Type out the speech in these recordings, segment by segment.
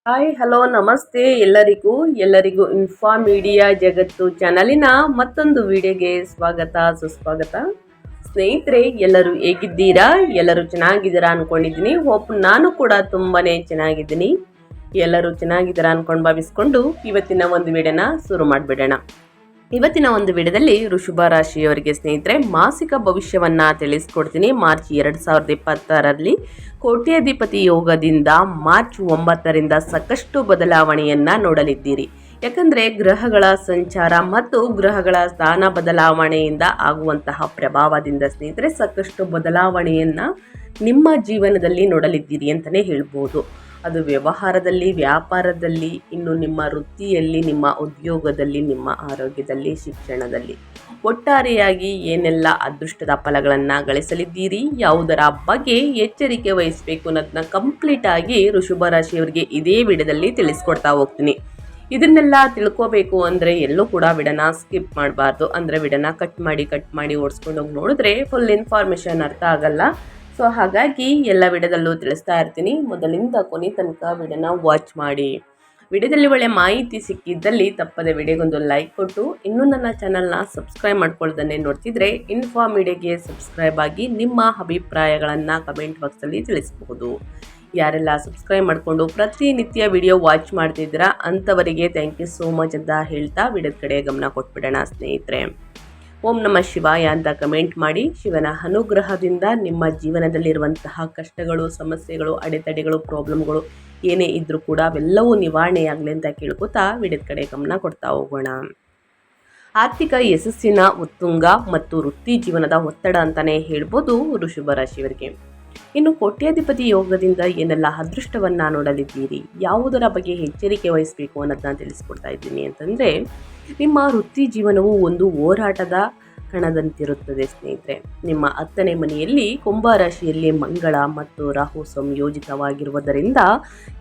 Hi hello ನಮಸ್ತೆ ಎಲ್ಲರಿಗೂ info media ಜಗತ್ತು ಚಾನಲಿನ ಮತ್ತೊಂದು ವಿಡಿಯೋಗೆ ಸ್ವಾಗತ ಸುಸ್ವಾಗತ. ಸ್ನೇಹಿತರೆ, ಎಲ್ಲರೂ ಹೇಗಿದ್ದೀರಾ? ಎಲ್ಲರೂ ಚೆನ್ನಾಗಿದ್ದೀರಾ ಅನ್ಕೊಂಡಿದ್ದೀನಿ. ಹೋಪ್ ನಾನು ಕೂಡ ತುಂಬಾನೇ ಚೆನ್ನಾಗಿದ್ದೀನಿ. ಎಲ್ಲರೂ ಚೆನ್ನಾಗಿದ್ದೀರಾ ಅನ್ಕೊಂಡು ಭಾವಿಸ್ಕೊಂಡು ಇವತ್ತಿನ ಒಂದು ವಿಡಿಯೋನ ಶುರು ಮಾಡಿಬಿಡೋಣ. ಇವತ್ತಿನ ಒಂದು ವಿಡಿಯೋದಲ್ಲಿ ವೃಷಭ ರಾಶಿಯವರಿಗೆ ಸ್ನೇಹಿತರೆ ಮಾಸಿಕ ಭವಿಷ್ಯವನ್ನ ತಿಳಿಸ್ಕೊಡ್ತೀನಿ. ಮಾರ್ಚ್ 2026ರಲ್ಲಿ ಕೋಟ್ಯಾಧಿಪತಿ ಯೋಗದಿಂದ ಮಾರ್ಚ್ 9ರಿಂದ ಸಾಕಷ್ಟು ಬದಲಾವಣೆಯನ್ನ ನೋಡಲಿದ್ದೀರಿ. ಯಾಕಂದ್ರೆ ಗ್ರಹಗಳ ಸಂಚಾರ ಮತ್ತು ಗ್ರಹಗಳ ಸ್ಥಾನ ಬದಲಾವಣೆಯಿಂದ ಆಗುವಂತಹ ಪ್ರಭಾವದಿಂದ ಸ್ನೇಹಿತರೆ ಸಾಕಷ್ಟು ಬದಲಾವಣೆಯನ್ನ ನಿಮ್ಮ ಜೀವನದಲ್ಲಿ ನೋಡಲಿದ್ದೀರಿ ಅಂತಾನೆ ಹೇಳ್ಬೋದು. ಅದು ವ್ಯವಹಾರದಲ್ಲಿ, ವ್ಯಾಪಾರದಲ್ಲಿ, ಇನ್ನು ನಿಮ್ಮ ವೃತ್ತಿಯಲ್ಲಿ, ನಿಮ್ಮ ಉದ್ಯೋಗದಲ್ಲಿ, ನಿಮ್ಮ ಆರೋಗ್ಯದಲ್ಲಿ, ಶಿಕ್ಷಣದಲ್ಲಿ ಒಟ್ಟಾರೆಯಾಗಿ ಏನೆಲ್ಲ ಅದೃಷ್ಟದ ಫಲಗಳನ್ನು ಗಳಿಸಲಿದ್ದೀರಿ, ಯಾವುದರ ಬಗ್ಗೆ ಎಚ್ಚರಿಕೆ ವಹಿಸಬೇಕು ಅನ್ನೋದನ್ನ ಕಂಪ್ಲೀಟ್ ಆಗಿ ವೃಷಭ ರಾಶಿಯವರಿಗೆ ಇದೇ ವಿಡಿಯೋದಲ್ಲಿ ತಿಳಿಸ್ಕೊಡ್ತಾ ಹೋಗ್ತೀನಿ. ಇದನ್ನೆಲ್ಲ ತಿಳ್ಕೋಬೇಕು ಅಂದರೆ ಎಲ್ಲೂ ಕೂಡ ವಿಡನ ಸ್ಕಿಪ್ ಮಾಡಬಾರ್ದು. ಅಂದರೆ ವಿಡನ ಕಟ್ ಮಾಡಿ ಓಡಿಸ್ಕೊಂಡು ಹೋಗಿ ನೋಡಿದ್ರೆ ಫುಲ್ ಇನ್ಫಾರ್ಮೇಷನ್ ಅರ್ಥ ಆಗಲ್ಲ. ಸೊ ಹಾಗಾಗಿ ಎಲ್ಲ ವಿಡಿಯೋದಲ್ಲೂ ತಿಳಿಸ್ತಾ ಇರ್ತೀನಿ. ಮೊದಲಿಂದ ಕೊನೆ ತನಕ ವಿಡಿಯೋನ ವಾಚ್ ಮಾಡಿ. ವಿಡಿಯೋದಲ್ಲಿ ಒಳ್ಳೆ ಮಾಹಿತಿ ಸಿಕ್ಕಿದ್ದಲ್ಲಿ ತಪ್ಪದೆ ವಿಡಿಯೋಗೊಂದು ಲೈಕ್ ಕೊಟ್ಟು, ಇನ್ನೂ ನನ್ನ ಚಾನಲ್ನ ಸಬ್ಸ್ಕ್ರೈಬ್ ಮಾಡ್ಕೊಳ್ದನ್ನೇ ನೋಡ್ತಿದ್ರೆ ಇನ್ಫಾ ಮೀಡಿಯಾಗೆ ಸಬ್ಸ್ಕ್ರೈಬ್ ಆಗಿ ನಿಮ್ಮ ಅಭಿಪ್ರಾಯಗಳನ್ನು ಕಮೆಂಟ್ ಬಾಕ್ಸಲ್ಲಿ ತಿಳಿಸಬಹುದು. ಯಾರೆಲ್ಲ ಸಬ್ಸ್ಕ್ರೈಬ್ ಮಾಡಿಕೊಂಡು ಪ್ರತಿನಿತ್ಯ ವಿಡಿಯೋ ವಾಚ್ ಮಾಡ್ತಿದ್ದೀರಾ ಅಂಥವರಿಗೆ ಥ್ಯಾಂಕ್ ಯು ಸೋ ಮಚ್ ಅಂತ ಹೇಳ್ತಾ ವಿಡಿಯೋದ ಕಡೆ ಗಮನ ಕೊಟ್ಬಿಡೋಣ ಸ್ನೇಹಿತರೆ. ಓಂ ನಮಃ ಶಿವಾಯ ಅಂತ ಕಮೆಂಟ್ ಮಾಡಿ. ಶಿವನ ಅನುಗ್ರಹದಿಂದ ನಿಮ್ಮ ಜೀವನದಲ್ಲಿರುವಂತಹ ಕಷ್ಟಗಳು, ಸಮಸ್ಯೆಗಳು, ಅಡೆತಡೆಗಳು, ಪ್ರಾಬ್ಲಮ್ಗಳು ಏನೇ ಇದ್ರೂ ಕೂಡ ಅವೆಲ್ಲವೂ ನಿವಾರಣೆಯಾಗಲಿ ಅಂತ ಕೇಳ್ಕೊತಾ ವಿಡಿಯೋದ ಕಡೆ ಗಮನ ಕೊಡ್ತಾ ಹೋಗೋಣ. ಆರ್ಥಿಕ ಯಶಸ್ಸಿನ ಉತ್ತುಂಗ ಮತ್ತು ವೃತ್ತಿ ಜೀವನದ ಒತ್ತಡ ಅಂತಾನೆ ಹೇಳ್ಬೋದು ವೃಷಭ ರಾಶಿಯವರಿಗೆ. ಇನ್ನು ಕೋಟ್ಯಾಧಿಪತಿ ಯೋಗದಿಂದ ಏನೆಲ್ಲ ಅದೃಷ್ಟವನ್ನ ನೋಡಲಿದ್ದೀರಿ, ಯಾವುದರ ಬಗ್ಗೆ ಎಚ್ಚರಿಕೆ ವಹಿಸಬೇಕು ಅನ್ನೋದನ್ನ ತಿಳಿಸ್ಕೊಡ್ತಾ ಇದ್ದೀನಿ ಅಂತಂದರೆ, ನಿಮ್ಮ ವೃತ್ತಿ ಜೀವನವು ಒಂದು ಹೋರಾಟದ ಕಣದಂತಿರುತ್ತದೆ ಸ್ನೇಹಿತರೆ. ನಿಮ್ಮ 10ನೇ ಮನೆಯಲ್ಲಿ ಕುಂಭ ರಾಶಿಯಲ್ಲಿ ಮಂಗಳ ಮತ್ತು ರಾಹು ಸಂಯೋಜಿತವಾಗಿರುವುದರಿಂದ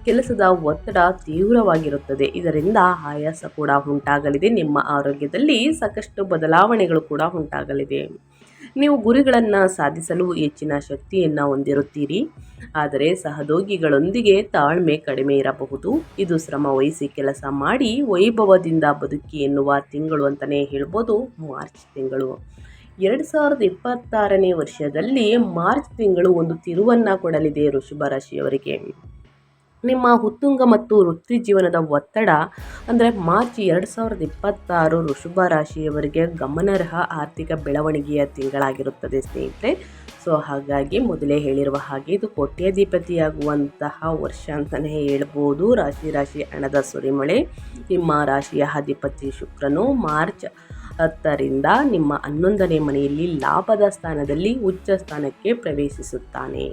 ಕೆಲಸದ ಒತ್ತಡ ತೀವ್ರವಾಗಿರುತ್ತದೆ. ಇದರಿಂದ ಆಯಾಸ ಕೂಡ ಉಂಟಾಗಲಿದೆ. ನಿಮ್ಮ ಆರೋಗ್ಯದಲ್ಲಿ ಸಾಕಷ್ಟು ಬದಲಾವಣೆಗಳು ಕೂಡ ಉಂಟಾಗಲಿದೆ. ನೀವು ಗುರಿಗಳನ್ನು ಸಾಧಿಸಲು ಹೆಚ್ಚಿನ ಶಕ್ತಿಯನ್ನು ಹೊಂದಿರುತ್ತೀರಿ. ಆದರೆ ಸಹೋದ್ಯೋಗಿಗಳೊಂದಿಗೆ ತಾಳ್ಮೆ ಕಡಿಮೆ ಇರಬಹುದು. ಇದು ಶ್ರಮ ವಹಿಸಿ ಕೆಲಸ ಮಾಡಿ ವೈಭವದಿಂದ ಬದುಕಿ ಎನ್ನುವ ತಿಂಗಳು ಅಂತಲೇ ಹೇಳ್ಬೋದು ಮಾರ್ಚ್ ತಿಂಗಳು. 2026ನೇ ವರ್ಷದಲ್ಲಿ ಮಾರ್ಚ್ ತಿಂಗಳು ಒಂದು ತಿರುವನ್ನು ಕೊಡಲಿದೆ ವೃಷಭ ರಾಶಿಯವರಿಗೆ. ನಿಮ್ಮ ಉತ್ತುಂಗ ಮತ್ತು ವೃತ್ತಿ ಜೀವನದ ಒತ್ತಡ ಅಂದರೆ ಮಾರ್ಚ್ 2026 ವೃಷಭ ರಾಶಿಯವರಿಗೆ ಗಮನಾರ್ಹ ಆರ್ಥಿಕ ಬೆಳವಣಿಗೆಯ ತಿಂಗಳಾಗಿರುತ್ತದೆ ಸ್ನೇಹಿತರೆ. ಸೊ ಹಾಗಾಗಿ ಮೊದಲೇ ಹೇಳಿರುವ ಹಾಗೆ ಇದು ಕೋಟ್ಯಾಧಿಪತಿಯಾಗುವಂತಹ ವರ್ಷ ಅಂತಲೇ ಹೇಳ್ಬೋದು. ರಾಶಿ ಹಣದ ಸುರಿಮಳೆ. ನಿಮ್ಮ ರಾಶಿಯ ಅಧಿಪತಿ ಶುಕ್ರನು ಮಾರ್ಚ್ 10ರಿಂದ ನಿಮ್ಮ 11ನೇ ಮನೆಯಲ್ಲಿ ಲಾಭದ ಸ್ಥಾನದಲ್ಲಿ ಉಚ್ಚ ಸ್ಥಾನಕ್ಕೆ ಪ್ರವೇಶಿಸುತ್ತಾನೆ.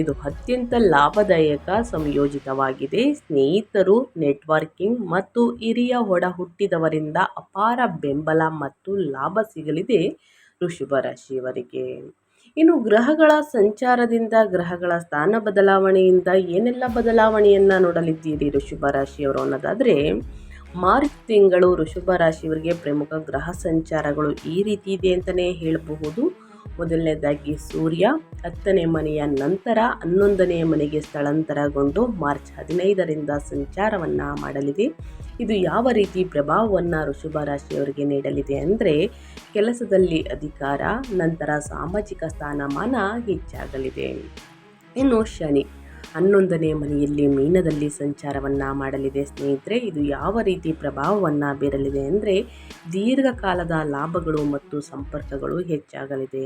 ಇದು ಅತ್ಯಂತ ಲಾಭದಾಯಕ ಸಂಯೋಜಿತವಾಗಿದೆ. ಸ್ನೇಹಿತರು, ನೆಟ್ವರ್ಕಿಂಗ್ ಮತ್ತು ಹಿರಿಯ ಒಡ ಹುಟ್ಟಿದವರಿಂದ ಅಪಾರ ಬೆಂಬಲ ಮತ್ತು ಲಾಭ ಸಿಗಲಿದೆ ವೃಷಭ ರಾಶಿಯವರಿಗೆ. ಇನ್ನು ಗ್ರಹಗಳ ಸಂಚಾರದಿಂದ, ಗ್ರಹಗಳ ಸ್ಥಾನ ಬದಲಾವಣೆಯಿಂದ ಏನೆಲ್ಲ ಬದಲಾವಣೆಯನ್ನು ನೋಡಲಿದ್ದೀರಿ ವೃಷಭ ರಾಶಿಯವರು ಅನ್ನೋದಾದರೆ, ಮಾರ್ಚ್ ತಿಂಗಳು ವೃಷಭ ರಾಶಿಯವರಿಗೆ ಪ್ರಮುಖ ಗ್ರಹ ಸಂಚಾರಗಳು ಈ ರೀತಿ ಇದೆ ಅಂತಲೇ ಹೇಳಬಹುದು. ಮೊದಲನೇದಾಗಿ ಸೂರ್ಯ 10ನೇ ಮನೆಯ ನಂತರ 11ನೇ ಮನೆಗೆ ಸ್ಥಳಾಂತರಗೊಂಡು ಮಾರ್ಚ್ 15ರಿಂದ ಸಂಚಾರವನ್ನು ಮಾಡಲಿದೆ. ಇದು ಯಾವ ರೀತಿ ಪ್ರಭಾವವನ್ನು ವೃಷಭ ರಾಶಿಯವರಿಗೆ ನೀಡಲಿದೆ ಅಂದರೆ, ಕೆಲಸದಲ್ಲಿ ಅಧಿಕಾರ, ನಂತರ ಸಾಮಾಜಿಕ ಸ್ಥಾನಮಾನ ಹೆಚ್ಚಾಗಲಿದೆ. ಇನ್ನು ಶನಿ 11ನೇ ಮನೆಯಲ್ಲಿ ಮೀನದಲ್ಲಿ ಸಂಚಾರವನ್ನು ಮಾಡಲಿದೆ ಸ್ನೇಹಿತರೆ. ಇದು ಯಾವ ರೀತಿ ಪ್ರಭಾವವನ್ನು ಬೀರಲಿದೆ ಅಂದರೆ, ದೀರ್ಘಕಾಲದ ಲಾಭಗಳು ಮತ್ತು ಸಂಪರ್ಕಗಳು ಹೆಚ್ಚಾಗಲಿದೆ.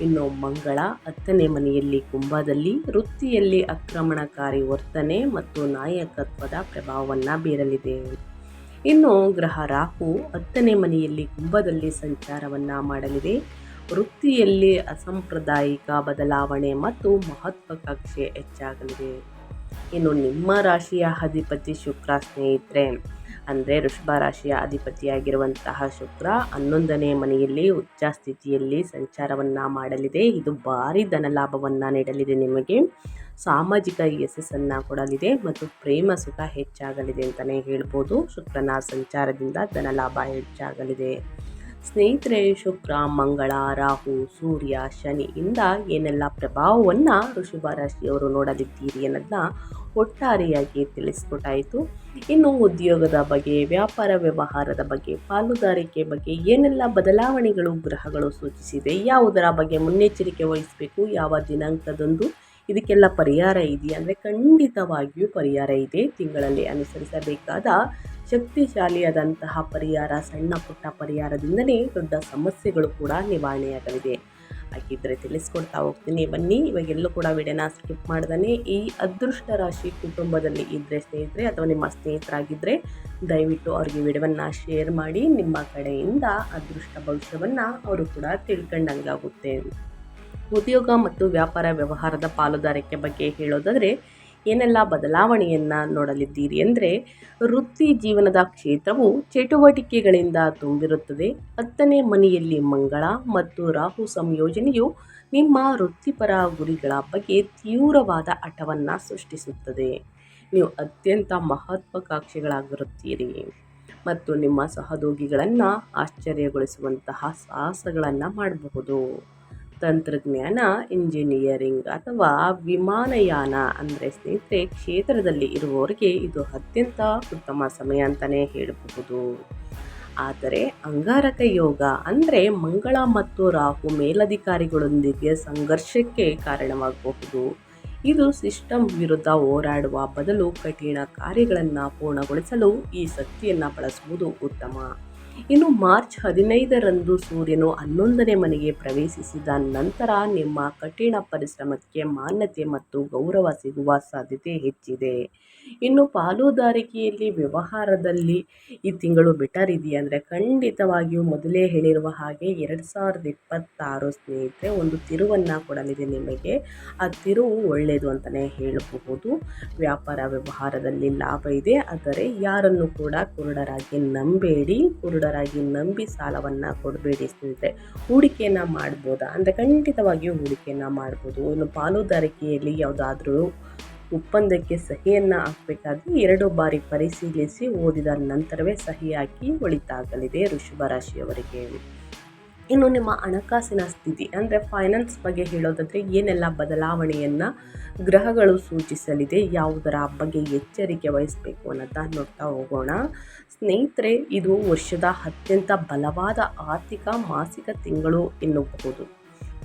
ಇನ್ನು ಮಂಗಳ 10ನೇ ಮನೆಯಲ್ಲಿ ಕುಂಭದಲ್ಲಿ ವೃತ್ತಿಯಲ್ಲಿ ಆಕ್ರಮಣಕಾರಿ ವರ್ತನೆ ಮತ್ತು ನಾಯಕತ್ವದ ಪ್ರಭಾವವನ್ನು ಬೀರಲಿದೆ. ಇನ್ನು ಗ್ರಹ ರಾಹು 10ನೇ ಮನೆಯಲ್ಲಿ ಕುಂಭದಲ್ಲಿ ಸಂಚಾರವನ್ನು ಮಾಡಲಿದೆ. ವೃತ್ತಿಯಲ್ಲಿ ಅಸಾಂಪ್ರದಾಯಿಕ ಬದಲಾವಣೆ ಮತ್ತು ಮಹತ್ವಾಕಾಂಕ್ಷೆ ಹೆಚ್ಚಾಗಲಿದೆ. ಇನ್ನು ನಿಮ್ಮ ರಾಶಿಯ ಅಧಿಪತಿ ಶುಕ್ರ ಸ್ನೇಹಿತರೆ, ಅಂದರೆ ವೃಷಭ ರಾಶಿಯ ಅಧಿಪತಿಯಾಗಿರುವಂತಹ ಶುಕ್ರ 11ನೇ ಮನೆಯಲ್ಲಿ ಉಚ್ಚ ಸ್ಥಿತಿಯಲ್ಲಿ ಸಂಚಾರವನ್ನು ಮಾಡಲಿದೆ. ಇದು ಭಾರಿ ಧನಲಾಭವನ್ನು ನೀಡಲಿದೆ. ನಿಮಗೆ ಸಾಮಾಜಿಕ ಯಶಸ್ಸನ್ನು ಕೊಡಲಿದೆ ಮತ್ತು ಪ್ರೇಮ ಸುಖ ಹೆಚ್ಚಾಗಲಿದೆ ಅಂತಲೇ ಹೇಳ್ಬೋದು. ಶುಕ್ರನ ಸಂಚಾರದಿಂದ ಧನಲಾಭ ಹೆಚ್ಚಾಗಲಿದೆ ಸ್ನೇಹಿತರೆ. ಶುಕ್ರ, ಮಂಗಳ, ರಾಹು, ಸೂರ್ಯ, ಶನಿಯಿಂದ ಏನೆಲ್ಲ ಪ್ರಭಾವವನ್ನು ವೃಷಭ ರಾಶಿಯವರು ನೋಡಲಿದ್ದೀರಿ ಅನ್ನೋದನ್ನ ಒಟ್ಟಾರೆಯಾಗಿ ತಿಳಿಸ್ಕೊಟ್ಟಾಯಿತು. ಇನ್ನು ಉದ್ಯೋಗದ ಬಗ್ಗೆ, ವ್ಯಾಪಾರ ವ್ಯವಹಾರದ ಬಗ್ಗೆ, ಪಾಲುದಾರಿಕೆ ಬಗ್ಗೆ ಏನೆಲ್ಲ ಬದಲಾವಣೆಗಳು ಗ್ರಹಗಳು ಸೂಚಿಸಿದೆ, ಯಾವುದರ ಬಗ್ಗೆ ಮುನ್ನೆಚ್ಚರಿಕೆ ವಹಿಸಬೇಕು, ಯಾವ ದಿನಾಂಕದಂದು ಇದಕ್ಕೆಲ್ಲ ಪರಿಹಾರ ಇದೆಯಾ ಅಂದರೆ ಖಂಡಿತವಾಗಿಯೂ ಪರಿಹಾರ ಇದೆ. ತಿಂಗಳಲ್ಲಿ ಅನುಸರಿಸಬೇಕಾದ ಶಕ್ತಿಶಾಲಿಯಾದಂತಹ ಪರಿಹಾರ, ಸಣ್ಣ ಪುಟ್ಟ ಪರಿಹಾರದಿಂದಲೇ ದೊಡ್ಡ ಸಮಸ್ಯೆಗಳು ಕೂಡ ನಿವಾರಣೆಯಾಗಲಿದೆ. ಹಾಗಿದ್ದರೆ ತಿಳಿಸ್ಕೊಡ್ತಾ ಹೋಗ್ತೀನಿ ಬನ್ನಿ. ಇವಾಗೆಲ್ಲೂ ಕೂಡ ವಿಡಿಯೋನ ಸ್ಕಿಪ್ ಮಾಡ್ದೇ ಈ ಅದೃಷ್ಟ ರಾಶಿ ಕುಟುಂಬದಲ್ಲಿ ಇದ್ದರೆ ಸ್ನೇಹಿತರೆ ಅಥವಾ ನಿಮ್ಮ ಸ್ನೇಹಿತರಾಗಿದ್ದರೆ ದಯವಿಟ್ಟು ಅವ್ರಿಗೆ ವಿಡಿಯೋವನ್ನು ಶೇರ್ ಮಾಡಿ. ನಿಮ್ಮ ಕಡೆಯಿಂದ ಅದೃಷ್ಟ ಭವಿಷ್ಯವನ್ನು ಅವರು ಕೂಡ ತಿಳ್ಕೊಂಡಂಗಾಗುತ್ತೆ. ಉದ್ಯೋಗ ಮತ್ತು ವ್ಯಾಪಾರ ವ್ಯವಹಾರದ ಪಾಲುದಾರಿಕೆ ಬಗ್ಗೆ ಹೇಳೋದಾದರೆ ಏನೆಲ್ಲ ಬದಲಾವಣೆಯನ್ನು ನೋಡಲಿದ್ದೀರಿ ಅಂದರೆ, ವೃತ್ತಿ ಜೀವನದ ಕ್ಷೇತ್ರವು ಚಟುವಟಿಕೆಗಳಿಂದ ತುಂಬಿರುತ್ತದೆ. 10ನೇ ಮನೆಯಲ್ಲಿ ಮಂಗಳ ಮತ್ತು ರಾಹು ಸಂಯೋಜನೆಯು ನಿಮ್ಮ ವೃತ್ತಿಪರ ಗುರಿಗಳ ಬಗ್ಗೆ ತೀವ್ರವಾದ ಹಠವನ್ನು ಸೃಷ್ಟಿಸುತ್ತದೆ. ನೀವು ಅತ್ಯಂತ ಮಹತ್ವಾಕಾಂಕ್ಷಿಗಳಾಗಿರುತ್ತೀರಿ ಮತ್ತು ನಿಮ್ಮ ಸಹೋದ್ಯೋಗಿಗಳನ್ನು ಆಶ್ಚರ್ಯಗೊಳಿಸುವಂತಹ ಸಾಹಸಗಳನ್ನು ಮಾಡಬಹುದು. ತಂತ್ರಜ್ಞಾನ, ಇಂಜಿನಿಯರಿಂಗ್ ಅಥವಾ ವಿಮಾನಯಾನ ಅಂದರೆ ಸ್ನೇಹಿತರೆ ಕ್ಷೇತ್ರದಲ್ಲಿ ಇರುವವರಿಗೆ ಇದು ಅತ್ಯಂತ ಉತ್ತಮ ಸಮಯ ಅಂತಲೇ ಹೇಳಬಹುದು. ಆದರೆ ಅಂಗಾರಕ ಯೋಗ ಅಂದರೆ ಮಂಗಳ ಮತ್ತು ರಾಹು ಮೇಲಧಿಕಾರಿಗಳೊಂದಿಗೆ ಸಂಘರ್ಷಕ್ಕೆ ಕಾರಣವಾಗಬಹುದು. ಇದು ಸಿಸ್ಟಮ್ ವಿರುದ್ಧ ಹೋರಾಡುವ ಬದಲು ಕಠಿಣ ಕಾರ್ಯಗಳನ್ನು ಪೂರ್ಣಗೊಳಿಸಲು ಈ ಶಕ್ತಿಯನ್ನು ಬಳಸುವುದು ಉತ್ತಮ. ಇನ್ನು ಮಾರ್ಚ್ 15ರಂದು ಸೂರ್ಯನು 11ನೇ ಮನೆಗೆ ಪ್ರವೇಶಿಸಿದ ನಂತರ ನಿಮ್ಮ ಕಠಿಣ ಪರಿಶ್ರಮಕ್ಕೆ ಮಾನ್ಯತೆ ಮತ್ತು ಗೌರವ ಸಿಗುವ ಸಾಧ್ಯತೆ ಹೆಚ್ಚಿದೆ. ಇನ್ನು ಪಾಲುದಾರಿಕೆಯಲ್ಲಿ ವ್ಯವಹಾರದಲ್ಲಿ ಈ ತಿಂಗಳು ಬೆಟರ್ ಇದೆಯಾ ಅಂದರೆ ಖಂಡಿತವಾಗಿಯೂ ಮೊದಲೇ ಹೇಳಿರುವ ಹಾಗೆ 2026 ಸ್ನೇಹಿತರೆ ಒಂದು ತಿರುವನ್ನು ಕೊಡಲಿದೆ ನಿಮಗೆ. ಆ ತಿರುವು ಒಳ್ಳೆಯದು ಅಂತಲೇ ಹೇಳಬಹುದು. ವ್ಯಾಪಾರ ವ್ಯವಹಾರದಲ್ಲಿ ಲಾಭ ಇದೆ. ಆದರೆ ಯಾರನ್ನು ಕೂಡ ಕುರುಡರಾಗಿ ನಂಬೇಡಿ, ಕುರುಡರಾಗಿ ನಂಬಿ ಸಾಲವನ್ನು ಕೊಡಬೇಡಿ ಸ್ನೇಹಿತರೆ. ಹೂಡಿಕೆಯನ್ನು ಮಾಡ್ಬೋದಾ ಅಂದರೆ ಖಂಡಿತವಾಗಿಯೂ ಹೂಡಿಕೆಯನ್ನು ಮಾಡ್ಬೋದು. ಇನ್ನು ಪಾಲುದಾರಿಕೆಯಲ್ಲಿ ಯಾವುದಾದ್ರೂ ಒಪ್ಪಂದಕ್ಕೆ ಸಹಿಯನ್ನು ಹಾಕಬೇಕಾದ್ರೆ 2 ಬಾರಿ ಪರಿಶೀಲಿಸಿ ಓದಿದ ನಂತರವೇ ಸಹಿ ಹಾಕಿ ಒಳಿತಾಗಲಿದೆ ವೃಷಭ ರಾಶಿಯವರಿಗೆ. ಇನ್ನು ನಿಮ್ಮ ಹಣಕಾಸಿನ ಸ್ಥಿತಿ ಅಂದರೆ ಫೈನಾನ್ಸ್ ಬಗ್ಗೆ ಹೇಳೋದಾದರೆ ಏನೆಲ್ಲ ಬದಲಾವಣೆಯನ್ನು ಗ್ರಹಗಳು ಸೂಚಿಸಲಿದೆ, ಯಾವುದರ ಬಗ್ಗೆ ಎಚ್ಚರಿಕೆ ವಹಿಸಬೇಕು ಅನ್ನೋದನ್ನ ನೋಡ್ತಾ ಹೋಗೋಣ. ಸ್ನೇಹಿತರೆ, ಇದು ವರ್ಷದ ಅತ್ಯಂತ ಬಲವಾದ ಆರ್ಥಿಕ ಮಾಸಿಕ ತಿಂಗಳು ಎನ್ನಬಹುದು.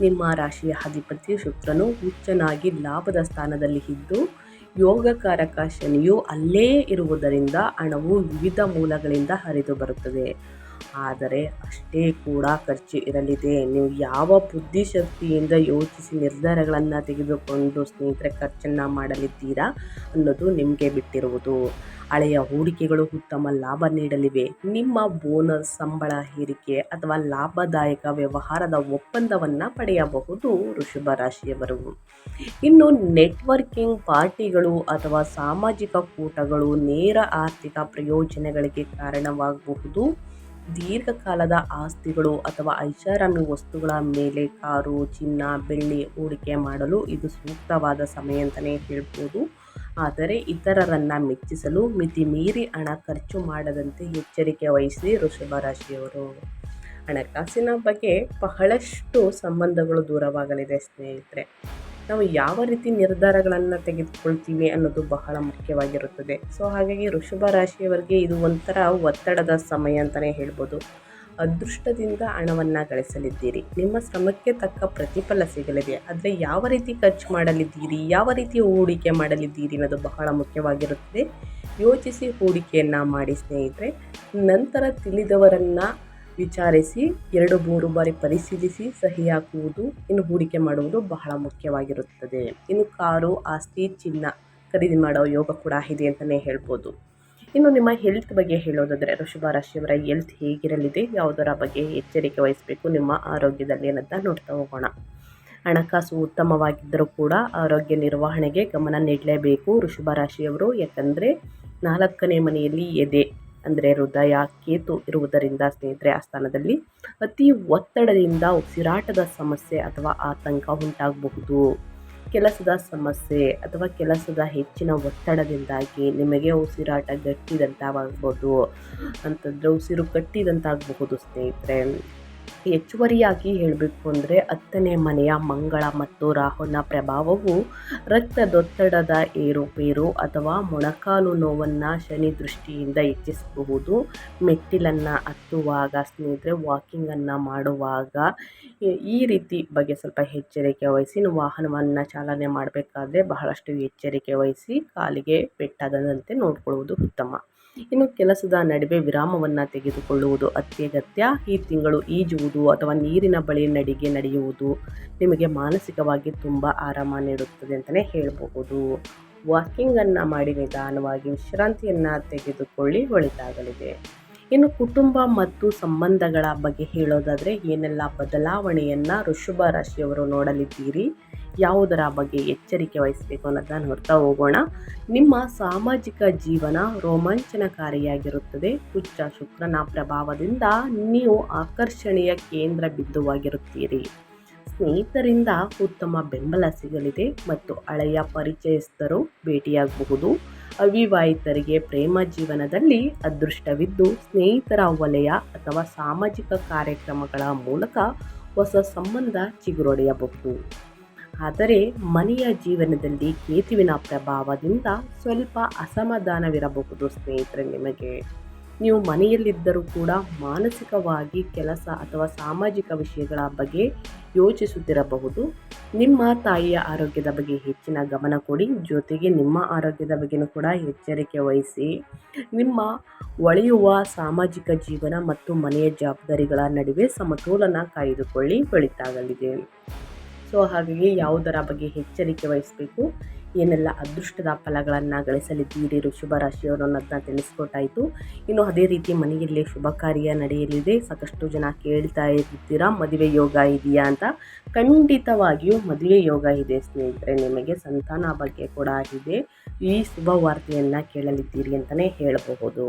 ನಿಮ್ಮ ರಾಶಿಯ ಅಧಿಪತಿ ಶುಕ್ರನು ಹುಚ್ಚನಾಗಿ ಲಾಭದ ಸ್ಥಾನದಲ್ಲಿ ಇದ್ದು ಯೋಗಕಾರಕ ಶನಿಯು ಅಲ್ಲೇ ಇರುವುದರಿಂದ ಹಣವು ವಿವಿಧ ಮೂಲಗಳಿಂದ ಹರಿದು ಬರುತ್ತದೆ. ಆದರೆ ಅಷ್ಟೇ ಕೂಡ ಖರ್ಚು ಇರಲಿದೆ. ನೀವು ಯಾವ ಬುದ್ಧಿಶಕ್ತಿಯಿಂದ ಯೋಚಿಸಿ ನಿರ್ಧಾರಗಳನ್ನು ತೆಗೆದುಕೊಂಡು ಸ್ನೇಹಿತರೆ ಖರ್ಚನ್ನು ಮಾಡಲಿದ್ದೀರಾ ಅನ್ನೋದು ನಿಮಗೆ ಬಿಟ್ಟಿರುವುದು. ಹಳೆಯ ಹೂಡಿಕೆಗಳು ಉತ್ತಮ ಲಾಭ ನೀಡಲಿವೆ. ನಿಮ್ಮ ಬೋನಸ್, ಸಂಬಳ ಏರಿಕೆ ಅಥವಾ ಲಾಭದಾಯಕ ವ್ಯವಹಾರದ ಒಪ್ಪಂದವನ್ನು ಪಡೆಯಬಹುದು ವೃಷಭ ರಾಶಿಯವರು. ಇನ್ನು ನೆಟ್ವರ್ಕಿಂಗ್ ಪಾರ್ಟಿಗಳು ಅಥವಾ ಸಾಮಾಜಿಕ ಕೂಟಗಳು ನೇರ ಆರ್ಥಿಕ ಪ್ರಯೋಜನಗಳಿಗೆ ಕಾರಣವಾಗಬಹುದು. ದೀರ್ಘಕಾಲದ ಆಸ್ತಿಗಳು ಅಥವಾ ಐಷಾರಾಮಿ ವಸ್ತುಗಳ ಮೇಲೆ ಕಾರು, ಚಿನ್ನ, ಬೆಳ್ಳಿ ಹೂಡಿಕೆ ಮಾಡಲು ಇದು ಸೂಕ್ತವಾದ ಸಮಯ ಅಂತಲೇ ಹೇಳ್ಬೋದು. ಆದರೆ ಇತರರನ್ನು ಮೆಚ್ಚಿಸಲು ಮಿತಿ ಮೀರಿ ಹಣ ಖರ್ಚು ಮಾಡದಂತೆ ಎಚ್ಚರಿಕೆ ವಹಿಸಿ ವೃಷಭ ರಾಶಿಯವರು. ಹಣಕಾಸಿನ ಬಗ್ಗೆ ಬಹಳಷ್ಟು ಸಂಬಂಧಗಳು ದೂರವಾಗಲಿದೆ ಸ್ನೇಹಿತರೆ. ನಾವು ಯಾವ ರೀತಿ ನಿರ್ಧಾರಗಳನ್ನು ತೆಗೆದುಕೊಳ್ತೀವಿ ಅನ್ನೋದು ಬಹಳ ಮುಖ್ಯವಾಗಿರುತ್ತದೆ. ಸೊ ಹಾಗಾಗಿ ವೃಷಭ ರಾಶಿಯವರಿಗೆ ಇದು ಒಂಥರ ಒತ್ತಡದ ಸಮಯ ಅಂತಲೇ ಹೇಳ್ಬೋದು. ಅದೃಷ್ಟದಿಂದ ಹಣವನ್ನು ಗಳಿಸಲಿದ್ದೀರಿ. ನಿಮ್ಮ ಶ್ರಮಕ್ಕೆ ತಕ್ಕ ಪ್ರತಿಫಲ ಸಿಗಲಿದೆ. ಆದರೆ ಯಾವ ರೀತಿ ಖರ್ಚು ಮಾಡಲಿದ್ದೀರಿ, ಯಾವ ರೀತಿ ಹೂಡಿಕೆ ಮಾಡಲಿದ್ದೀರಿ ಅನ್ನೋದು ಬಹಳ ಮುಖ್ಯವಾಗಿರುತ್ತದೆ. ಯೋಚಿಸಿ ಹೂಡಿಕೆಯನ್ನು ಮಾಡಿ ಸ್ನೇಹಿತರೆ. ನಂತರ ತಿಳಿದವರನ್ನು ವಿಚಾರಿಸಿ 2-3 ಬಾರಿ ಪರಿಶೀಲಿಸಿ ಸಹಿ ಹಾಕುವುದು, ಇನ್ನು ಹೂಡಿಕೆ ಮಾಡುವುದು ಬಹಳ ಮುಖ್ಯವಾಗಿರುತ್ತದೆ. ಇನ್ನು ಕಾರು, ಆಸ್ತಿ, ಚಿನ್ನ ಖರೀದಿ ಮಾಡೋ ಯೋಗ ಕೂಡ ಇದೆ ಅಂತಲೇ ಹೇಳ್ಬೋದು. ಇನ್ನು ನಿಮ್ಮ ಹೆಲ್ತ್ ಬಗ್ಗೆ ಹೇಳೋದಾದರೆ ವೃಷಭ ರಾಶಿಯವರ ಹೆಲ್ತ್ ಹೇಗಿರಲಿದೆ, ಯಾವುದರ ಬಗ್ಗೆ ಎಚ್ಚರಿಕೆ ವಹಿಸಬೇಕು ನಿಮ್ಮ ಆರೋಗ್ಯದಲ್ಲಿ ಅನ್ನೋದನ್ನ ನೋಡ್ತಾ ಹೋಗೋಣ. ಹಣಕಾಸು ಉತ್ತಮವಾಗಿದ್ದರೂ ಕೂಡ ಆರೋಗ್ಯ ನಿರ್ವಹಣೆಗೆ ಗಮನ ನೀಡಲೇಬೇಕು ವೃಷಭ ರಾಶಿಯವರು. ಯಾಕಂದರೆ 4ನೇ ಮನೆಯಲ್ಲಿ ಎದೆ ಅಂದರೆ ಹೃದಯ, ಕೇತು ಇರುವುದರಿಂದ ಸ್ನೇಹಿತರೆ ಆ ಸ್ಥಾನದಲ್ಲಿ ಅತಿ ಒತ್ತಡದಿಂದ ಉಸಿರಾಟದ ಸಮಸ್ಯೆ ಅಥವಾ ಆತಂಕ ಉಂಟಾಗಬಹುದು. ಕೆಲಸದ ಸಮಸ್ಯೆ ಅಥವಾ ಕೆಲಸದ ಹೆಚ್ಚಿನ ಒತ್ತಡದಿಂದಾಗಿ ನಿಮಗೆ ಉಸಿರಾಟ ಗಟ್ಟಿದಂತಾಗಬಹುದು, ಅಂತಂದರೆ ಉಸಿರು ಕಟ್ಟಿದಂತಾಗಬಹುದು ಸ್ನೇಹಿತರೆ. ಹೆಚ್ಚುವರಿಯಾಗಿ ಹೇಳಬೇಕು ಅಂದರೆ 10ನೇ ಮನೆಯ ಮಂಗಳ ಮತ್ತು ರಾಹುನ ಪ್ರಭಾವವು ರಕ್ತದೊತ್ತಡದ ಏರುಪೇರು ಅಥವಾ ಮೊಣಕಾಲು ನೋವನ್ನು ಶನಿ ದೃಷ್ಟಿಯಿಂದ ಹೆಚ್ಚಿಸಬಹುದು. ಮೆಟ್ಟಿಲನ್ನು ಹತ್ತುವಾಗ ಸ್ನೇಹಿತರೆ, ವಾಕಿಂಗನ್ನು ಮಾಡುವಾಗ ಈ ರೀತಿ ಬಗ್ಗೆ ಸ್ವಲ್ಪ ಎಚ್ಚರಿಕೆ ವಹಿಸಿ. ವಾಹನವನ್ನು ಚಾಲನೆ ಮಾಡಬೇಕಾದ್ರೆ ಬಹಳಷ್ಟು ಎಚ್ಚರಿಕೆ ವಹಿಸಿ ಕಾಲಿಗೆ ಪೆಟ್ಟಾಗದಂತೆ ನೋಡಿಕೊಳ್ಳುವುದು ಉತ್ತಮ. ಇನ್ನು ಕೆಲಸದ ನಡುವೆ ವಿರಾಮವನ್ನು ತೆಗೆದುಕೊಳ್ಳುವುದು ಅತ್ಯಗತ್ಯ. ಈ ತಿಂಗಳು ಈಜುವುದು ಅಥವಾ ನೀರಿನ ಬಳಿ ನಡಿಗೆ ನಡೆಯುವುದು ನಿಮಗೆ ಮಾನಸಿಕವಾಗಿ ತುಂಬ ಆರಾಮ ನೀಡುತ್ತದೆ ಅಂತಲೇ ಹೇಳಬಹುದು. ವಾಕಿಂಗನ್ನು ಮಾಡಿ ನಿಧಾನವಾಗಿ ವಿಶ್ರಾಂತಿಯನ್ನು ತೆಗೆದುಕೊಳ್ಳಿ, ಒಳಿತಾಗಲಿದೆ. ಇನ್ನು ಕುಟುಂಬ ಮತ್ತು ಸಂಬಂಧಗಳ ಬಗ್ಗೆ ಹೇಳೋದಾದರೆ ಏನೆಲ್ಲ ಬದಲಾವಣೆಯನ್ನು ವೃಷಭ ರಾಶಿಯವರು ನೋಡಲಿದ್ದೀರಿ, ಯಾವುದರ ಬಗ್ಗೆ ಎಚ್ಚರಿಕೆ ವಹಿಸಬೇಕು ಅನ್ನೋದನ್ನ ನೋಡ್ತಾ ಹೋಗೋಣ. ನಿಮ್ಮ ಸಾಮಾಜಿಕ ಜೀವನ ರೋಮಾಂಚನಕಾರಿಯಾಗಿರುತ್ತದೆ. ಉಚ್ಚ ಶುಕ್ರನ ಪ್ರಭಾವದಿಂದ ನೀವು ಆಕರ್ಷಣೆಯ ಕೇಂದ್ರ ಬಿಂದುವಾಗಿರುತ್ತೀರಿ. ಸ್ನೇಹಿತರಿಂದ ಉತ್ತಮ ಬೆಂಬಲ ಸಿಗಲಿದೆ ಮತ್ತು ಹಳೆಯ ಪರಿಚಯಸ್ಥರು ಭೇಟಿಯಾಗಬಹುದು. ಅವಿವಾಹಿತರಿಗೆ ಪ್ರೇಮ ಜೀವನದಲ್ಲಿ ಅದೃಷ್ಟವಿದ್ದು ಸ್ನೇಹಿತರ ವಲಯ ಅಥವಾ ಸಾಮಾಜಿಕ ಕಾರ್ಯಕ್ರಮಗಳ ಮೂಲಕ ಹೊಸ ಸಂಬಂಧ ಚಿಗುರೊಡೆಯಬಹುದು. ಆದರೆ ಮನೆಯ ಜೀವನದಲ್ಲಿ ಕೇತುವಿನ ಪ್ರಭಾವದಿಂದ ಸ್ವಲ್ಪ ಅಸಮಾಧಾನವಿರಬಹುದು. ಸ್ನೇಹಿತರೆ, ನಿಮಗೆ ನೀವು ಮನೆಯಲ್ಲಿದ್ದರೂ ಕೂಡ ಮಾನಸಿಕವಾಗಿ ಕೆಲಸ ಅಥವಾ ಸಾಮಾಜಿಕ ವಿಷಯಗಳ ಬಗ್ಗೆ ಯೋಚಿಸುತ್ತಿರಬಹುದು. ನಿಮ್ಮ ತಾಯಿಯ ಆರೋಗ್ಯದ ಬಗ್ಗೆ ಹೆಚ್ಚಿನ ಗಮನ ಕೊಡಿ. ಜೊತೆಗೆ ನಿಮ್ಮ ಆರೋಗ್ಯದ ಬಗ್ಗೆಯೂ ಕೂಡ ಎಚ್ಚರಿಕೆ ವಹಿಸಿ. ನಿಮ್ಮ ಒಳೆಯುವ ಸಾಮಾಜಿಕ ಜೀವನ ಮತ್ತು ಮನೆಯ ಜವಾಬ್ದಾರಿಗಳ ನಡುವೆ ಸಮತೋಲನ ಕಾಯ್ದುಕೊಳ್ಳಿ, ಒಳಿತಾಗಲಿದೆ. ಸೊ ಹಾಗಾಗಿ ಯಾವುದರ ಬಗ್ಗೆ ಎಚ್ಚರಿಕೆ ವಹಿಸಬೇಕು, ಏನೆಲ್ಲ ಅದೃಷ್ಟದ ಫಲಗಳನ್ನು ಗಳಿಸಲಿದ್ದೀರಿ ವೃಷಭ ರಾಶಿಯವರು ಅನ್ನೋದನ್ನ ತಿಳಿಸ್ಕೊಟ್ಟಾಯಿತು. ಇನ್ನು ಅದೇ ರೀತಿ ಮನೆಯಲ್ಲಿ ಶುಭ ಕಾರ್ಯ ನಡೆಯಲಿದೆ. ಸಾಕಷ್ಟು ಜನ ಕೇಳ್ತಾ ಇರ್ತೀರಾ ಮದುವೆ ಯೋಗ ಇದೆಯಾ ಅಂತ. ಖಂಡಿತವಾಗಿಯೂ ಮದುವೆ ಯೋಗ ಇದೆ ಸ್ನೇಹಿತರೆ. ನಿಮಗೆ ಸಂತಾನ ಬಗ್ಗೆ ಕೂಡ ಇದೆ. ಈ ಶುಭ ವಾರ್ತೆಯನ್ನು ಕೇಳಲಿದ್ದೀರಿ ಅಂತಲೇ ಹೇಳಬಹುದು.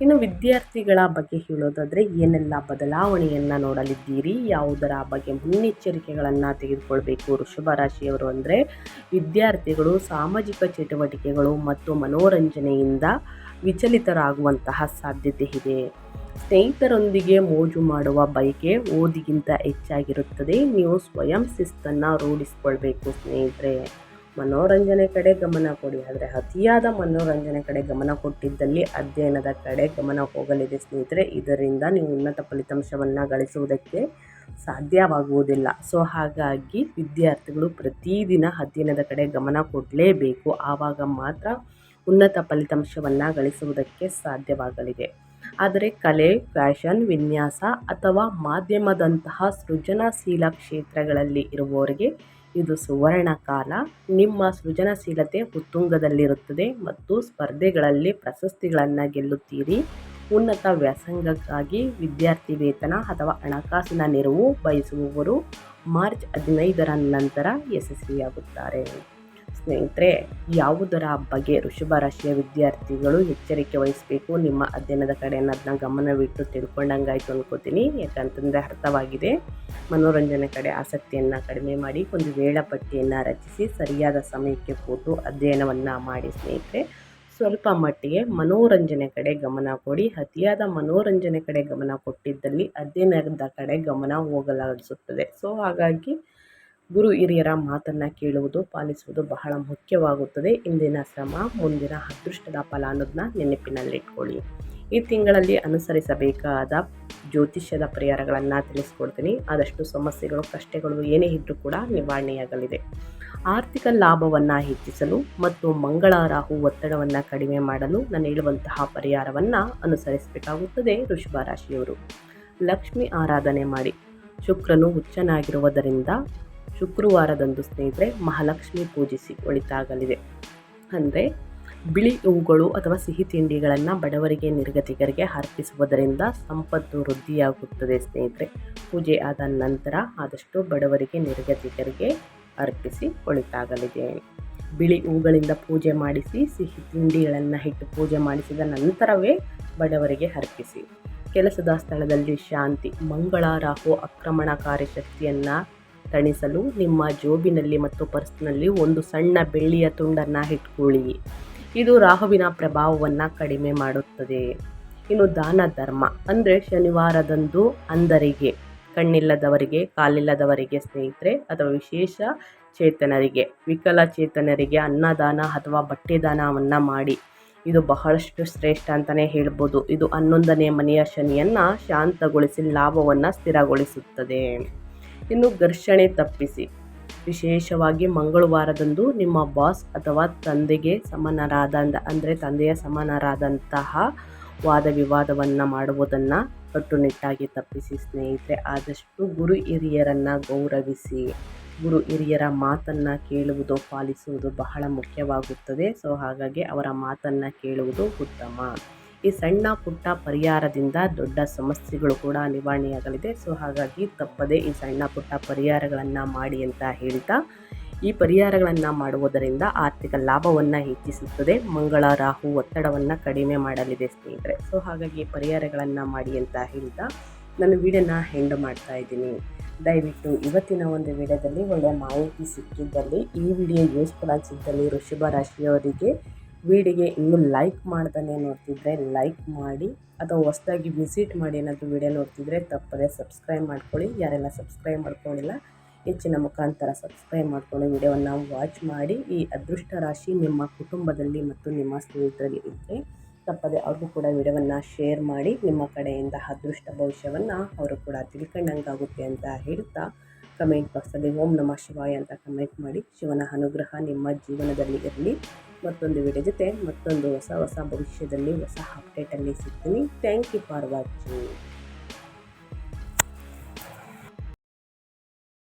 ಇನ್ನು ವಿದ್ಯಾರ್ಥಿಗಳ ಬಗ್ಗೆ ಹೇಳೋದಾದರೆ ಏನೆಲ್ಲ ಬದಲಾವಣೆಯನ್ನು ನೋಡಲಿದ್ದೀರಿ, ಯಾವುದರ ಬಗ್ಗೆ ಮುನ್ನೆಚ್ಚರಿಕೆಗಳನ್ನು ತೆಗೆದುಕೊಳ್ಬೇಕು ವೃಷಭ ರಾಶಿಯವರು ಅಂದರೆ, ವಿದ್ಯಾರ್ಥಿಗಳು ಸಾಮಾಜಿಕ ಚಟುವಟಿಕೆಗಳು ಮತ್ತು ಮನೋರಂಜನೆಯಿಂದ ವಿಚಲಿತರಾಗುವಂತಹ ಸಾಧ್ಯತೆ ಇದೆ. ಸ್ನೇಹಿತರೊಂದಿಗೆ ಮೋಜು ಮಾಡುವ ಬಯಕೆ ಓದಿಗಿಂತ ಹೆಚ್ಚಾಗಿರುತ್ತದೆ. ನೀವು ಸ್ವಯಂ ಶಿಸ್ತನ್ನು ರೂಢಿಸಿಕೊಳ್ಬೇಕು ಸ್ನೇಹಿತರೆ. ಮನೋರಂಜನೆ ಕಡೆ ಗಮನ ಕೊಡಿ, ಆದರೆ ಅತಿಯಾದ ಮನೋರಂಜನೆ ಕಡೆ ಗಮನ ಕೊಟ್ಟಿದ್ದಲ್ಲಿ ಅಧ್ಯಯನದ ಕಡೆ ಗಮನ ಹೋಗಲಿದೆ ಸ್ನೇಹಿತರೆ. ಇದರಿಂದ ನೀವು ಉನ್ನತ ಫಲಿತಾಂಶವನ್ನು ಗಳಿಸುವುದಕ್ಕೆ ಸಾಧ್ಯವಾಗುವುದಿಲ್ಲ. ಸೊ ಹಾಗಾಗಿ ವಿದ್ಯಾರ್ಥಿಗಳು ಪ್ರತಿದಿನ ಅಧ್ಯಯನದ ಕಡೆ ಗಮನ ಕೊಡಲೇಬೇಕು. ಆವಾಗ ಮಾತ್ರ ಉನ್ನತ ಫಲಿತಾಂಶವನ್ನು ಗಳಿಸುವುದಕ್ಕೆ ಸಾಧ್ಯವಾಗಲಿದೆ. ಆದರೆ ಕಲೆ, ಫ್ಯಾಷನ್, ವಿನ್ಯಾಸ ಅಥವಾ ಮಾಧ್ಯಮದಂತಹ ಸೃಜನಶೀಲ ಕ್ಷೇತ್ರಗಳಲ್ಲಿ ಇರುವವರಿಗೆ ಇದು ಸುವರ್ಣ ಕಾಲ. ನಿಮ್ಮ ಸೃಜನಶೀಲತೆ ಉತ್ತುಂಗದಲ್ಲಿರುತ್ತದೆ ಮತ್ತು ಸ್ಪರ್ಧೆಗಳಲ್ಲಿ ಪ್ರಶಸ್ತಿಗಳನ್ನು ಗೆಲ್ಲುತ್ತೀರಿ. ಉನ್ನತ ವ್ಯಾಸಂಗಕ್ಕಾಗಿ ವಿದ್ಯಾರ್ಥಿ ವೇತನ ಅಥವಾ ಹಣಕಾಸಿನ ನೆರವು ಬಯಸುವವರು ಮಾರ್ಚ್ 15ರ ನಂತರ ಯಶಸ್ವಿಯಾಗುತ್ತಾರೆ. ಸ್ನೇಹಿತರೆ, ಯಾವುದರ ಬಗ್ಗೆ ವೃಷಭ ರಾಶಿಯ ವಿದ್ಯಾರ್ಥಿಗಳು ಎಚ್ಚರಿಕೆ ವಹಿಸಬೇಕು ನಿಮ್ಮ ಅಧ್ಯಯನದ ಕಡೆ ಅನ್ನೋದನ್ನ ಗಮನವಿಟ್ಟು ತಿಳ್ಕೊಂಡಂಗಾಯ್ತು ಅನ್ಕೋತೀನಿ. ಯಾಕಂತಂದರೆ ಅರ್ಥವಾಗಿದೆ. ಮನೋರಂಜನೆ ಕಡೆ ಆಸಕ್ತಿಯನ್ನು ಕಡಿಮೆ ಮಾಡಿ ಒಂದು ವೇಳಾಪಟ್ಟಿಯನ್ನು ರಚಿಸಿ ಸರಿಯಾದ ಸಮಯಕ್ಕೆ ಕೂತು ಅಧ್ಯಯನವನ್ನು ಮಾಡಿ ಸ್ನೇಹಿತರೆ. ಸ್ವಲ್ಪ ಮಟ್ಟಿಗೆ ಮನೋರಂಜನೆ ಕಡೆ ಗಮನ ಕೊಡಿ. ಅತಿಯಾದ ಮನೋರಂಜನೆ ಕಡೆ ಗಮನ ಕೊಟ್ಟಿದ್ದಲ್ಲಿ ಅಧ್ಯಯನದ ಕಡೆ ಗಮನ ಹೋಗಲಾಡಿಸುತ್ತದೆ. ಸೊ ಹಾಗಾಗಿ ಗುರು ಹಿರಿಯರ ಮಾತನ್ನು ಕೇಳುವುದು, ಪಾಲಿಸುವುದು ಬಹಳ ಮುಖ್ಯವಾಗುತ್ತದೆ. ಇಂದಿನ ಶ್ರಮ ಮುಂದಿನ ಅದೃಷ್ಟದ ಫಲ ಅನ್ನೋದನ್ನ ನೆನಪಿನಲ್ಲಿಟ್ಕೊಳ್ಳಿ. ಈ ತಿಂಗಳಲ್ಲಿ ಅನುಸರಿಸಬೇಕಾದ ಜ್ಯೋತಿಷ್ಯದ ಪರಿಹಾರಗಳನ್ನು ತಿಳಿಸ್ಕೊಡ್ತೀನಿ. ಆದಷ್ಟು ಸಮಸ್ಯೆಗಳು, ಕಷ್ಟಗಳು ಏನೇ ಇದ್ದರೂ ಕೂಡ ನಿವಾರಣೆಯಾಗಲಿದೆ. ಆರ್ಥಿಕ ಲಾಭವನ್ನು ಹೆಚ್ಚಿಸಲು ಮತ್ತು ಮಂಗಳ ರಾಹು ಒತ್ತಡವನ್ನು ಕಡಿಮೆ ಮಾಡಲು ನಾನು ಹೇಳುವಂತಹ ಪರಿಹಾರವನ್ನು ಅನುಸರಿಸಬೇಕಾಗುತ್ತದೆ. ವೃಷಭ ರಾಶಿಯವರು ಲಕ್ಷ್ಮಿ ಆರಾಧನೆ ಮಾಡಿ. ಶುಕ್ರನು ಹುಚ್ಚನಾಗಿರುವುದರಿಂದ ಶುಕ್ರವಾರದಂದು ಸ್ನೇಹಿತರೆ ಮಹಾಲಕ್ಷ್ಮಿ ಪೂಜಿಸಿ, ಒಳಿತಾಗಲಿದೆ. ಅಂದರೆ ಬಿಳಿ ಹೂಗಳು ಅಥವಾ ಸಿಹಿ ತಿಂಡಿಗಳನ್ನು ಬಡವರಿಗೆ, ನಿರ್ಗತಿಕರಿಗೆ ಅರ್ಪಿಸುವುದರಿಂದ ಸಂಪತ್ತು ವೃದ್ಧಿಯಾಗುತ್ತದೆ ಸ್ನೇಹಿತರೆ. ಪೂಜೆ ಆದ ನಂತರ ಆದಷ್ಟು ಬಡವರಿಗೆ, ನಿರ್ಗತಿಕರಿಗೆ ಅರ್ಪಿಸಿ, ಒಳಿತಾಗಲಿದೆ. ಬಿಳಿ ಹೂಗಳಿಂದ ಪೂಜೆ ಮಾಡಿಸಿ, ಸಿಹಿ ತಿಂಡಿಗಳನ್ನು ಇಟ್ಟು ಪೂಜೆ ಮಾಡಿಸಿದ ನಂತರವೇ ಬಡವರಿಗೆ ಅರ್ಪಿಸಿ. ಕೆಲಸದ ಸ್ಥಳದಲ್ಲಿ ಶಾಂತಿ. ಮಂಗಳ ರಾಹು ಆಕ್ರಮಣಕಾರಿ ಶಕ್ತಿಯನ್ನು ತಣಿಸಲು ನಿಮ್ಮ ಜೋಬಿನಲ್ಲಿ ಮತ್ತು ಪರ್ಸ್ನಲ್ಲಿ ಒಂದು ಸಣ್ಣ ಬೆಳ್ಳಿಯ ತುಂಡನ್ನು ಇಟ್ಕೊಳ್ಳಿ. ಇದು ರಾಹುವಿನ ಪ್ರಭಾವವನ್ನು ಕಡಿಮೆ ಮಾಡುತ್ತದೆ. ಇನ್ನು ದಾನ ಧರ್ಮ ಅಂದರೆ ಶನಿವಾರದಂದು ಅಂಧರಿಗೆ ಕಣ್ಣಿಲ್ಲದವರಿಗೆ, ಕಾಲಿಲ್ಲದವರಿಗೆ ಸ್ನೇಹಿತರೆ, ಅಥವಾ ವಿಶೇಷ ಚೇತನರಿಗೆ, ವಿಕಲಚೇತನರಿಗೆ ಅನ್ನದಾನ ಅಥವಾ ಬಟ್ಟೆ ದಾನವನ್ನು ಮಾಡಿ. ಇದು ಬಹಳಷ್ಟು ಶ್ರೇಷ್ಠ ಅಂತಲೇ ಹೇಳ್ಬೋದು. ಇದು 11ನೇ ಮನೆಯ ಶನಿಯನ್ನು ಶಾಂತಗೊಳಿಸಿ ಲಾಭವನ್ನು ಸ್ಥಿರಗೊಳಿಸುತ್ತದೆ. ಇನ್ನು ಘರ್ಷಣೆ ತಪ್ಪಿಸಿ. ವಿಶೇಷವಾಗಿ ಮಂಗಳವಾರದಂದು ನಿಮ್ಮ ಬಾಸ್ ಅಥವಾ ತಂದೆಯ ಸಮನರಾದಂತಹ ವಾದ ವಿವಾದವನ್ನು ಮಾಡುವುದನ್ನು ಕಟ್ಟುನಿಟ್ಟಾಗಿ ತಪ್ಪಿಸಿ ಸ್ನೇಹಿತರೆ. ಆದಷ್ಟು ಗುರು ಹಿರಿಯರನ್ನು ಗೌರವಿಸಿ. ಗುರು ಹಿರಿಯರ ಮಾತನ್ನು ಕೇಳುವುದು, ಪಾಲಿಸುವುದು ಬಹಳ ಮುಖ್ಯವಾಗುತ್ತದೆ. ಸೊ ಹಾಗಾಗಿ ಅವರ ಮಾತನ್ನು ಕೇಳುವುದು ಉತ್ತಮ. ಈ ಸಣ್ಣ ಪುಟ್ಟ ಪರಿಹಾರದಿಂದ ದೊಡ್ಡ ಸಮಸ್ಯೆಗಳು ಕೂಡ ನಿವಾರಣೆಯಾಗಲಿದೆ. ಸೊ ಹಾಗಾಗಿ ತಪ್ಪದೆ ಈ ಸಣ್ಣ ಪುಟ್ಟ ಪರಿಹಾರಗಳನ್ನು ಮಾಡಿ ಅಂತ ಹೇಳ್ತಾ, ಈ ಪರಿಹಾರಗಳನ್ನು ಮಾಡುವುದರಿಂದ ಆರ್ಥಿಕ ಲಾಭವನ್ನು ಹೆಚ್ಚಿಸುತ್ತದೆ. ಮಂಗಳ ರಾಹು ಒತ್ತಡವನ್ನು ಕಡಿಮೆ ಮಾಡಲಿದೆ ಸ್ನೇಹಿತರೆ. ಸೊ ಹಾಗಾಗಿ ಪರಿಹಾರಗಳನ್ನು ಮಾಡಿ ಅಂತ ಹೇಳ್ತಾ ನಾನು ವಿಡಿಯೋನ ಎಂಡ್ ಮಾಡ್ತಾ ಇದ್ದೀನಿ. ದಯವಿಟ್ಟು ಇವತ್ತಿನ ಒಂದು ವಿಡಿಯೋದಲ್ಲಿ ಒಳ್ಳೆಯ ಮಾಹಿತಿ ಸಿಕ್ಕಿದ್ದಲ್ಲಿ, ಈ ವಿಡಿಯೋ ಯೂಸ್ಫುಲ್ ಅನಿಸಿದ್ದಲ್ಲಿ ವೃಷಭ ರಾಶಿಯವರಿಗೆ ವಿಡಿಯೋಗೆ ಇನ್ನೂ ಲೈಕ್ ಮಾಡ್ದೇ ನೋಡ್ತಿದ್ರೆ ಲೈಕ್ ಮಾಡಿ, ಅಥವಾ ಹೊಸದಾಗಿ ವಿಸಿಟ್ ಮಾಡಿ ಏನಾದರೂ ವಿಡಿಯೋ ನೋಡ್ತಿದ್ರೆ ತಪ್ಪದೆ ಸಬ್ಸ್ಕ್ರೈಬ್ ಮಾಡ್ಕೊಳ್ಳಿ. ಯಾರೆಲ್ಲ ಸಬ್ಸ್ಕ್ರೈಬ್ ಮಾಡ್ಕೊಂಡಿಲ್ಲ ಹೆಚ್ಚಿನ ಮುಖಾಂತರ ಸಬ್ಸ್ಕ್ರೈಬ್ ಮಾಡ್ಕೊಂಡು ವಿಡಿಯೋವನ್ನು ವಾಚ್ ಮಾಡಿ. ಈ ಅದೃಷ್ಟ ರಾಶಿ ನಿಮ್ಮ ಕುಟುಂಬದಲ್ಲಿ ಮತ್ತು ನಿಮ್ಮ ಸ್ನೇಹಿತರಲ್ಲಿ ಇದ್ದರೆ ತಪ್ಪದೆ ಅವ್ರಿಗೂ ಕೂಡ ವಿಡಿಯೋವನ್ನು ಶೇರ್ ಮಾಡಿ. ನಿಮ್ಮ ಕಡೆಯಿಂದ ಅದೃಷ್ಟ ಭವಿಷ್ಯವನ್ನು ಅವರು ಕೂಡ ತಿಳ್ಕೊಂಡಂಗಾಗುತ್ತೆ ಅಂತ ಹೇಳ್ತಾ, ಕಮೆಂಟ್ ಬಾಕ್ಸಲ್ಲಿ ಓಂ ನಮಃ ಶಿವಾಯ ಅಂತ ಕಮೆಂಟ್ ಮಾಡಿ. ಶಿವನ ಅನುಗ್ರಹ ನಿಮ್ಮ ಜೀವನದಲ್ಲಿ ಇರಲಿ. ಮತ್ತೊಂದು ವಿಡಿಯೋ ಜೊತೆ ಮತ್ತೊಂದು ಹೊಸ ಭವಿಷ್ಯದಲ್ಲಿ ಹೊಸ ಅಪ್ಡೇಟಲ್ಲಿ ಸಿಗ್ತೀನಿ. Thank you for watching.